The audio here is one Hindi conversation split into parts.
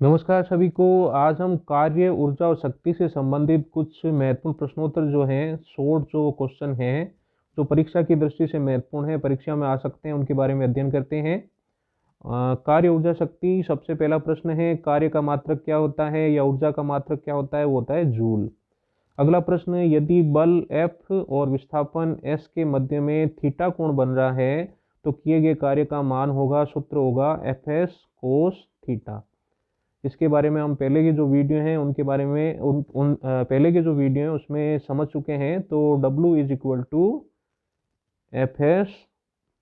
नमस्कार सभी को। आज हम कार्य, ऊर्जा और शक्ति से संबंधित कुछ महत्वपूर्ण प्रश्नोत्तर जो हैं, शॉर्ट जो क्वेश्चन हैं, जो परीक्षा की दृष्टि से महत्वपूर्ण है, परीक्षा में आ सकते हैं, उनके बारे में अध्ययन करते हैं। कार्य, ऊर्जा, शक्ति। सबसे पहला प्रश्न है, कार्य का मात्रक क्या होता है या ऊर्जा का मात्रक क्या होता है? वो होता है जूल। अगला प्रश्न, यदि बल F और विस्थापन S के मध्य में थीटा कोण बन रहा है तो किए गए कार्य का मान होगा, सूत्र होगा FS कोस थीटा। इसके बारे में हम पहले के जो वीडियो हैं उनके बारे में पहले के जो वीडियो हैं उसमें समझ चुके हैं। तो W is equal to FS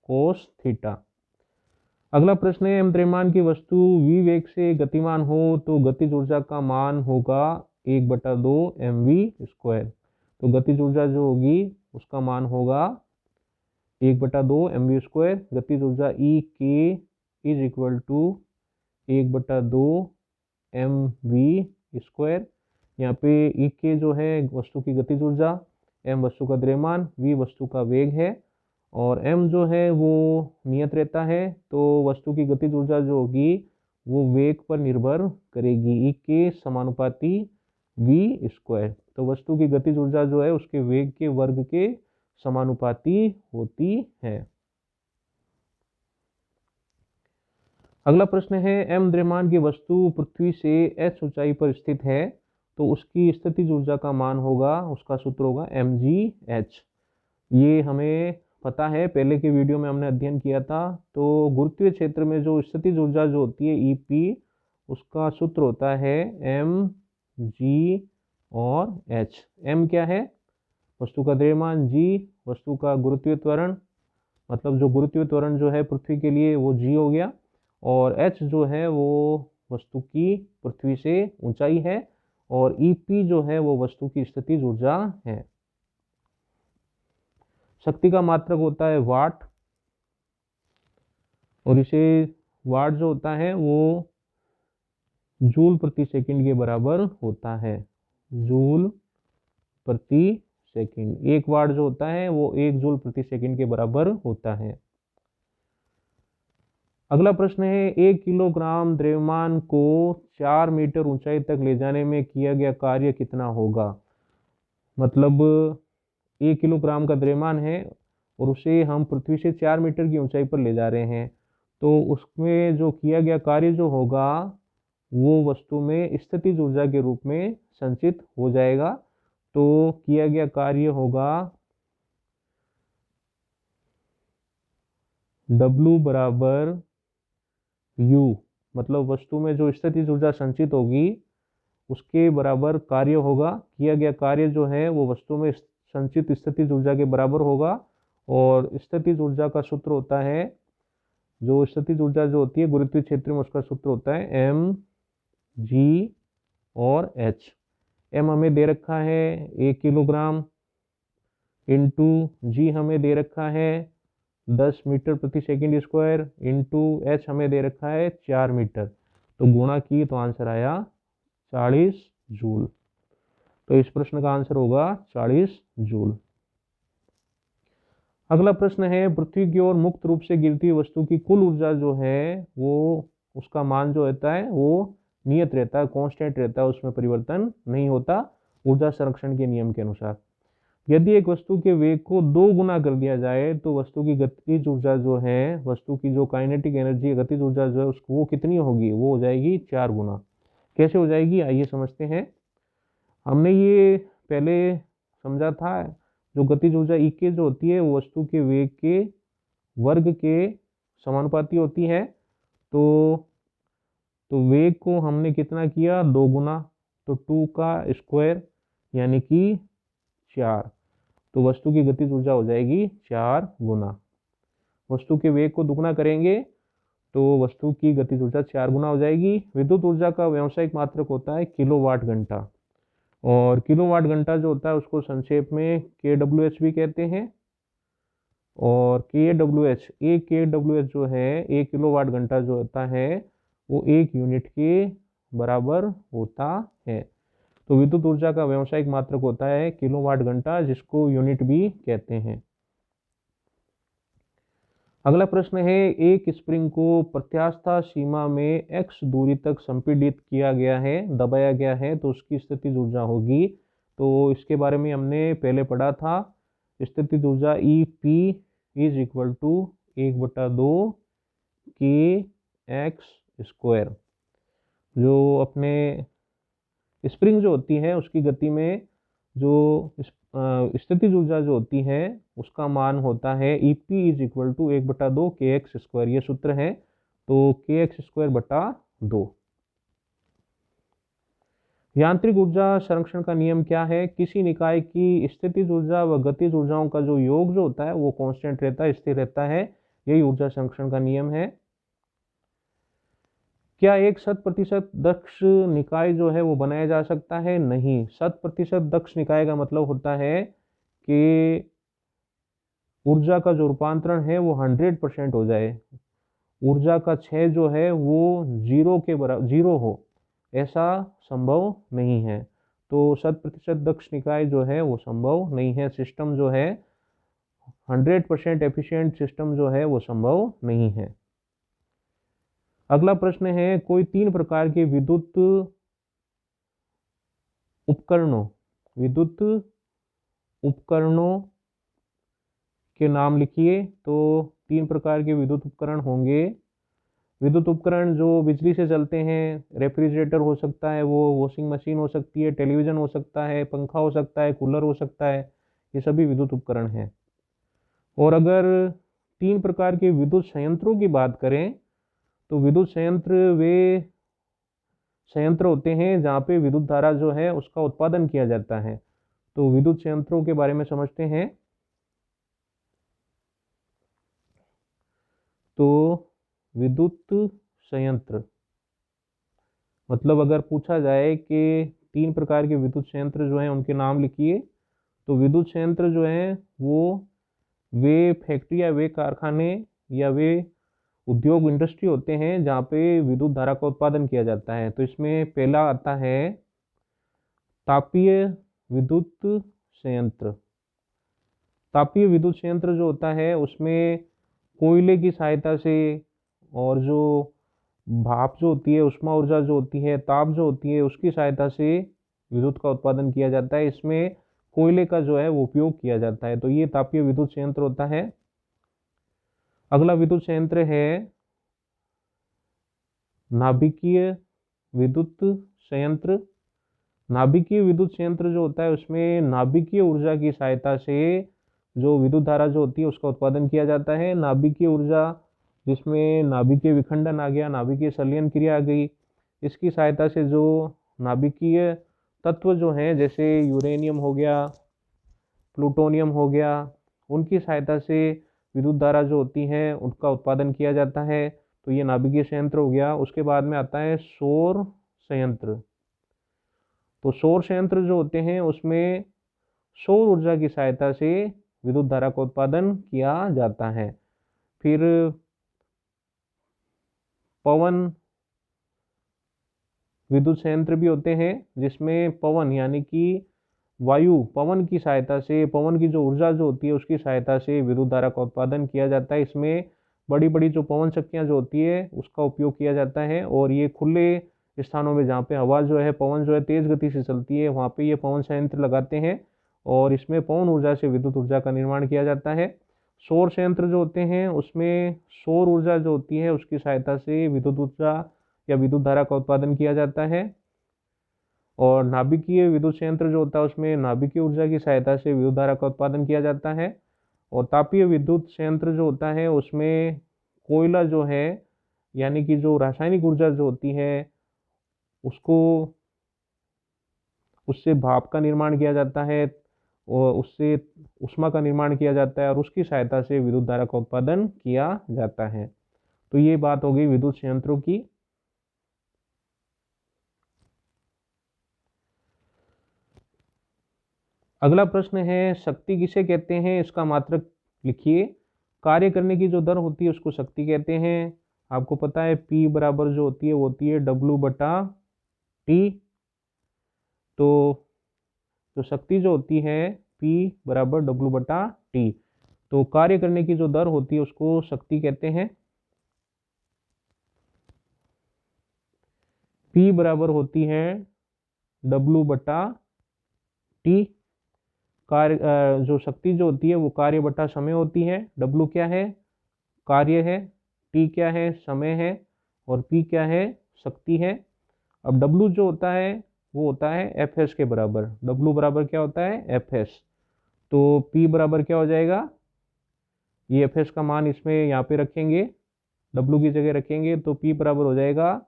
cos theta. अगला प्रश्न है, द्रव्यमान की वस्तु v वेग से गतिमान हो तो गतिज ऊर्जा का मान होगा 1/2 mv²। तो गतिज ऊर्जा जो होगी उसका मान होगा 1/2 mv²। गतिज ऊर्जा E k is equal to 1/2 mv²। यहाँ पे E k जो है वस्तु की गतिज ऊर्जा, m वस्तु का द्रव्यमान, v वस्तु का वेग है और m जो है वो नियत रहता है। तो वस्तु की गतिज ऊर्जा जो होगी वो वेग पर निर्भर करेगी, E k समानुपाती v²। तो वस्तु की गतिज ऊर्जा जो है उसके वेग के वर्ग के समानुपाती होती है। अगला प्रश्न है, m द्रव्यमान की वस्तु पृथ्वी से h ऊंचाई पर स्थित है तो उसकी स्थितिज ऊर्जा का मान होगा, उसका सूत्र होगा mgh। ये हमें पता है, पहले के वीडियो में हमने अध्ययन किया था। तो गुरुत्वीय क्षेत्र में जो स्थितिज ऊर्जा जो होती है EP, उसका सूत्र होता है mg और h। m क्या है? वस्तु का द्रव्यमान, g वस्तु का गुरुत्वीय त्वरण, मतलब जो गुरुत्वीय त्वरण जो है पृथ्वी के लिए वो g हो गया, और h जो है वो वस्तु की पृथ्वी से ऊंचाई है, और EP जो है वो वस्तु की स्थितिज ऊर्जा है। शक्ति का मात्रक होता है वाट, और इसे वाट जो होता है वो जूल प्रति सेकंड के बराबर होता है। जूल प्रति सेकंड, एक वाट जो होता है वो 1 जूल प्रति सेकंड के बराबर होता है। अगला प्रश्न है, 1 किलोग्राम द्रव्यमान को 4 मीटर ऊंचाई तक ले जाने में किया गया कार्य कितना होगा? मतलब 1 किलोग्राम का द्रव्यमान है और उसे हम पृथ्वी से 4 मीटर की ऊंचाई पर ले जा रहे हैं, तो उसमें जो किया गया कार्य जो होगा वो वस्तु में स्थितिज ऊर्जा के रूप में संचित हो जाएगा। तो किया गया कार्य होगा W बराबर U, मतलब वस्तु में जो स्थितिज ऊर्जा संचित होगी उसके बराबर कार्य होगा। किया गया कार्य जो है वो वस्तु में संचित स्थितिज ऊर्जा के बराबर होगा, और स्थितिज ऊर्जा का सूत्र होता है, जो स्थितिज ऊर्जा जो होती है गुरुत्वीय क्षेत्र में उसका सूत्र होता है mg और h। m हमें दे रखा है 1 किलोग्राम, इंटू g हमें दे रखा है 10 मीटर प्रति सेकंड स्क्वायर, इंटू h हमें दे रखा है 4 मीटर। तो गुणा की तो आंसर आया 40 जूल। तो इस प्रश्न का आंसर होगा 40 जूल। अगला प्रश्न है, पृथ्वी की ओर मुक्त रूप से गिरती हुई वस्तु की कुल ऊर्जा जो है वो उसका मान जो रहता है वो नियत रहता है, कांस्टेंट रहता है, उसमें परिवर्तन नहीं होता ऊर्जा संरक्षण के नियम के अनुसार। यदि एक वस्तु के वेग को 2 गुना कर दिया जाए तो वस्तु की गतिज ऊर्जा जो है, वस्तु की जो काइनेटिक एनर्जी गतिज ऊर्जा जो है उसको वो कितनी होगी? वो हो जाएगी 4 गुना। कैसे हो जाएगी आइए समझते हैं। हमने ये पहले समझा था, जो गतिज ऊर्जा E k जो होती है वो वस्तु के वेग के वर्ग के समानुपाती होती है। तो वेग को हमने कितना किया? 2 गुना, तो 2 का स्क्वायर यानी कि 4। तो वस्तु की गतिज ऊर्जा हो जाएगी 4 गुना। वस्तु के वेग को दुगना करेंगे तो वस्तु की गतिज ऊर्जा 4 गुना हो जाएगी। विद्युत ऊर्जा का व्यावसायिक मात्रक होता है किलोवाट घंटा, और किलोवाट घंटा जो होता है उसको संक्षेप में kWh भी कहते हैं। और kWh, एक kWh जो है 1 किलोवाट घंटा जो होता है वो 1 यूनिट के बराबर होता है। तो विद्युत ऊर्जा का व्यावसायिक मात्रक होता है किलोवाट घंटा, जिसको यूनिट भी कहते हैं। अगला प्रश्न है, एक स्प्रिंग को प्रत्यास्थ सीमा में x दूरी तक संपीड़ित किया गया है, दबाया गया है, तो उसकी स्थितिज ऊर्जा होगी। तो इसके बारे में हमने पहले पढ़ा था। स्थितिज ऊर्जा E P is equal to 1/2 K x square. जो अपने स्प्रिंग जो होती है उसकी गति में जो स्थितिज ऊर्जा जो होती है उसका मान होता है E P is equal to 1/2 K x square. ये सूत्र है, तो के एक्स स्क्वायर बटा 2। यांत्रिक ऊर्जा संरक्षण का नियम क्या है? किसी निकाय की स्थितिज ऊर्जा व गतिज ऊर्जाओं का जो योग जो होता है वो कांस्टेंट रहता है, स्थिर रहता है। यही ऊर्जा संरक्षण का नियम है। क्या एक 100% दक्ष निकाय जो है वो बनाया जा सकता है? नहीं। 100% दक्ष निकाय का मतलब होता है कि ऊर्जा का जो रूपांतरण है वो 100% हो जाए, ऊर्जा का क्षय जो है वो जीरो के बराबर जीरो हो, ऐसा संभव नहीं है। तो 100% दक्ष निकाय जो है वो संभव नहीं है। सिस्टम जो है 100% एफिशिएंट सिस्टम जो है वो संभव नहीं है। अगला प्रश्न है, कोई 3 प्रकार के विद्युत उपकरणों के नाम लिखिए। तो 3 प्रकार के विद्युत उपकरण होंगे। विद्युत उपकरण जो बिजली से चलते हैं, रेफ्रिजरेटर हो सकता है, वो वॉशिंग मशीन हो सकती है, टेलीविज़न हो सकता है, पंखा हो सकता है, कूलर हो सकता है, ये सभी विद्युत उपकरण हैं। और अगर 3 प्रकार के विद्युत संयंत्रों की बात करें तो विद्युत संयंत्र वे संयंत्र होते हैं जहाँ पे विद्युत धारा जो है उसका उत्पादन किया जाता है। तो विद्युत संयंत्रों के बारे में समझते हैं। तो विद्युत संयंत्र मतलब अगर पूछा जाए कि 3 प्रकार के विद्युत संयंत्र जो हैं उनके नाम लिखिए, तो विद्युत संयंत्र जो हैं वो वे फैक्ट्री या वे कारखाने या वे उद्योग इंडस्ट्री होते हैं जहाँ पे विद्युत धारा का उत्पादन किया जाता है। तो इसमें पहला आता है तापीय विद्युत संयंत्र। तापीय विद्युत संयंत्र जो होता है उसमें कोयले की सहायता से और जो भाप जो होती है, उष्मा ऊर्जा जो होती है, ताप जो होती है, उसकी सहायता से विद्युत का उत्पादन किया जाता है। इसमें कोयले का जो है वो उपयोग किया जाता है। तो ये तापीय विद्युत संयंत्र होता है। अगला विद्युत संयंत्र है नाभिकीय विद्युत संयंत्र। नाभिकीय विद्युत संयंत्र जो होता है उसमें नाभिकीय ऊर्जा की सहायता से जो विद्युत धारा जो होती है उसका उत्पादन किया जाता है। नाभिकीय ऊर्जा जिसमें नाभिकीय विखंडन आ गया, नाभिकीय संलयन क्रिया आ गई, इसकी सहायता से जो नाभिकीय तत्व जो हैं जैसे यूरेनियम हो गया, प्लूटोनियम हो गया, उनकी सहायता से विद्युत धारा जो होती है उनका उत्पादन किया जाता है। तो ये नाभिकीय संयंत्र हो गया। उसके बाद में आता है सौर संयंत्र। तो सौर संयंत्र जो होते हैं उसमें सौर ऊर्जा की सहायता से विद्युत धारा का उत्पादन किया जाता है। फिर पवन विद्युत संयंत्र भी होते हैं जिसमें पवन यानी कि वायु पवन की सहायता से, पवन की जो ऊर्जा जो होती है उसकी सहायता से विद्युत धारा का उत्पादन किया जाता है। इसमें बड़ी बड़ी जो पवन शक्तियाँ जो होती है उसका उपयोग किया जाता है। और ये खुले स्थानों में जहाँ पे हवा जो है, पवन जो है तेज गति से चलती है, वहाँ पे ये पवन संयंत्र लगाते हैं और इसमें पवन ऊर्जा से विद्युत ऊर्जा का निर्माण किया जाता है। सौर संयंत्र जो होते हैं उसमें सौर ऊर्जा जो होती है उसकी सहायता से विद्युत ऊर्जा या विद्युत धारा का उत्पादन किया जाता है। और नाभिकीय विद्युत संयंत्र जो होता है उसमें नाभिकीय ऊर्जा की सहायता से विद्युत धारा का उत्पादन किया जाता है। और तापीय विद्युत संयंत्र जो होता है उसमें कोयला जो है यानी कि जो रासायनिक ऊर्जा जो होती है उसको उससे भाप का निर्माण किया जाता है और उससे ऊष्मा का निर्माण किया जाता है और उसकी सहायता से विद्युत धारा का उत्पादन किया जाता है। तो ये बात हो गई विद्युत संयंत्रों की। अगला प्रश्न है, शक्ति किसे कहते हैं? इसका मात्रक लिखिए। कार्य करने की जो दर होती है उसको शक्ति कहते हैं। आपको पता है P बराबर जो होती है वो होती है W/T। तो जो शक्ति जो होती है P बराबर W/T। तो कार्य करने की जो दर होती है उसको शक्ति कहते हैं। P बराबर होती है W बटा T। कार्य जो शक्ति जो होती है वो कार्य बटा समय होती है। W क्या है? कार्य है। T क्या है? समय है। और P क्या है? शक्ति है। अब W जो होता है वो होता है Fs के बराबर। W बराबर क्या होता है? Fs। तो P बराबर क्या हो जाएगा? ये Fs का मान इसमें यहाँ पे रखेंगे, W की जगह रखेंगे, तो P बराबर हो जाएगा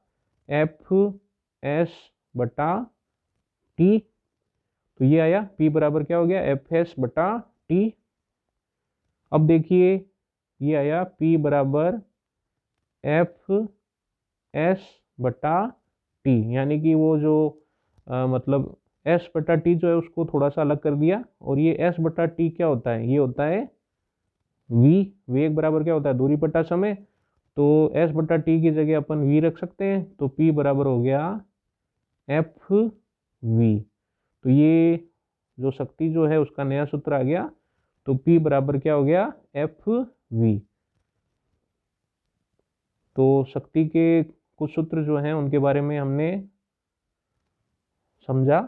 Fs बटा T। तो ये आया, P बराबर क्या हो गया? Fs बटा T। अब देखिए ये आया P बराबर Fs बटा T, यानी कि वो जो मतलब S बटा T जो है उसको थोड़ा सा अलग कर दिया, और ये S बटा T क्या होता है? ये होता है V। वेग बराबर क्या होता है? दूरी बटा समय। तो S बटा T की जगह अपन V रख सकते हैं, तो P बराबर हो गया FV। तो ये जो शक्ति जो है उसका नया सूत्र आ गया, तो P बराबर क्या हो गया? FV। तो शक्ति के कुछ सूत्र जो हैं उनके बारे में हमने समझा।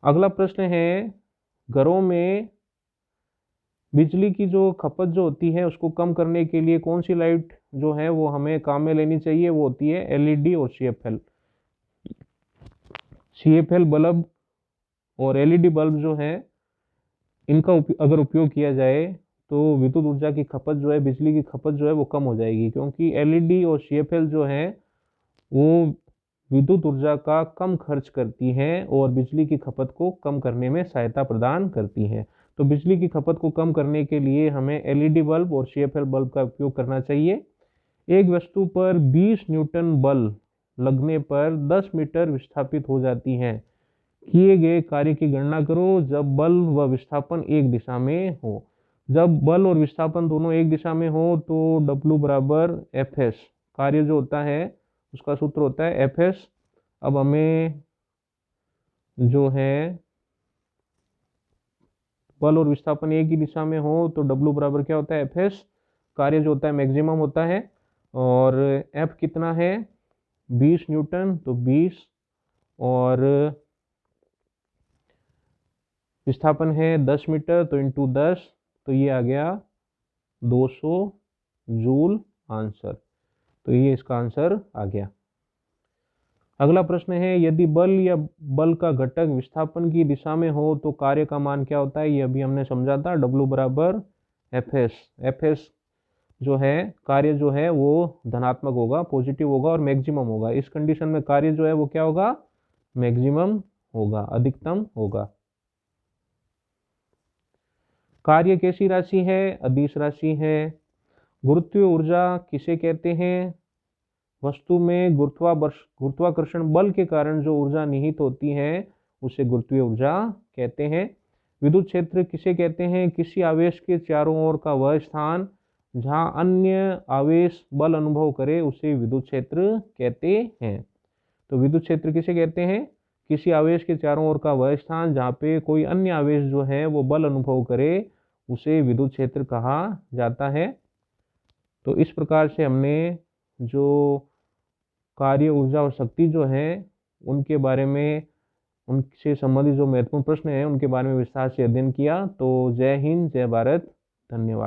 अगला प्रश्न है, घरों में बिजली की जो खपत जो होती है उसको कम करने के लिए कौन सी लाइट जो है वो हमें काम में लेनी चाहिए? वो होती है एलईडी और सीएफएल। सीएफएल बल्ब और एलईडी बल्ब जो है इनका अगर उपयोग किया जाए तो विद्युत ऊर्जा की खपत जो है, बिजली की खपत जो है वो कम हो जाएगी, क्योंकि एलईडी और सीएफएल जो है वो विद्युत ऊर्जा का कम खर्च करती है और बिजली की खपत को कम करने में सहायता प्रदान करती है। तो बिजली की खपत को कम करने के लिए हमें एलईडी बल्ब और सीएफएल बल्ब का उपयोग करना चाहिए। एक वस्तु पर 20 न्यूटन बल लगने पर 10 मीटर विस्थापित हो जाती है। किए गए कार्य की गणना करो जब बल व विस्थापन एक दिशा में हो। जब बल और विस्थापन दोनों एक दिशा में हो तो W बराबर Fs, कार्य जो होता है उसका सूत्र होता है Fs। अब हमें जो है बल और विस्थापन एक ही दिशा में हो तो W बराबर क्या होता है? Fs। कार्य जो होता है मैक्सिमम होता है, और F कितना है? 20 न्यूटन, तो 20, और विस्थापन है 10 मीटर, तो इंटू 10, तो ये आ गया 200 जूल आंसर। तो ये इसका आंसर आ गया। अगला प्रश्न है, यदि बल या बल का घटक विस्थापन की दिशा में हो तो कार्य का मान क्या होता है? ये अभी हमने समझा था, W बराबर Fs। Fs जो है कार्य जो है वो धनात्मक होगा, पॉजिटिव होगा और मैक्सिमम होगा। इस कंडीशन में कार्य जो है वो क्या होगा? मैक्सिमम होगा, अधिकतम होगा। कार्य कैसी राशि है? अदिश राशि है। गुरुत्वीय ऊर्जा किसे कहते हैं? वस्तु में गुरुत्वाकर्षण बल के कारण जो ऊर्जा निहित होती है उसे गुरुत्वीय ऊर्जा कहते हैं। विद्युत क्षेत्र किसे कहते हैं? किसी आवेश के चारों ओर का वह स्थान जहां अन्य आवेश बल अनुभव करे उसे विद्युत क्षेत्र कहते हैं। तो विद्युत क्षेत्र किसे कहते हैं? किसी आवेश के चारों ओर का वह स्थान जहाँ पे कोई अन्य आवेश जो है वो बल अनुभव करे उसे विद्युत क्षेत्र कहा जाता है। तो इस प्रकार से हमने जो कार्य, ऊर्जा और शक्ति जो है उनके बारे में, उनसे संबंधित जो महत्वपूर्ण प्रश्न हैं उनके बारे में विस्तार से अध्ययन किया। तो जय हिंद, जय भारत, धन्यवाद।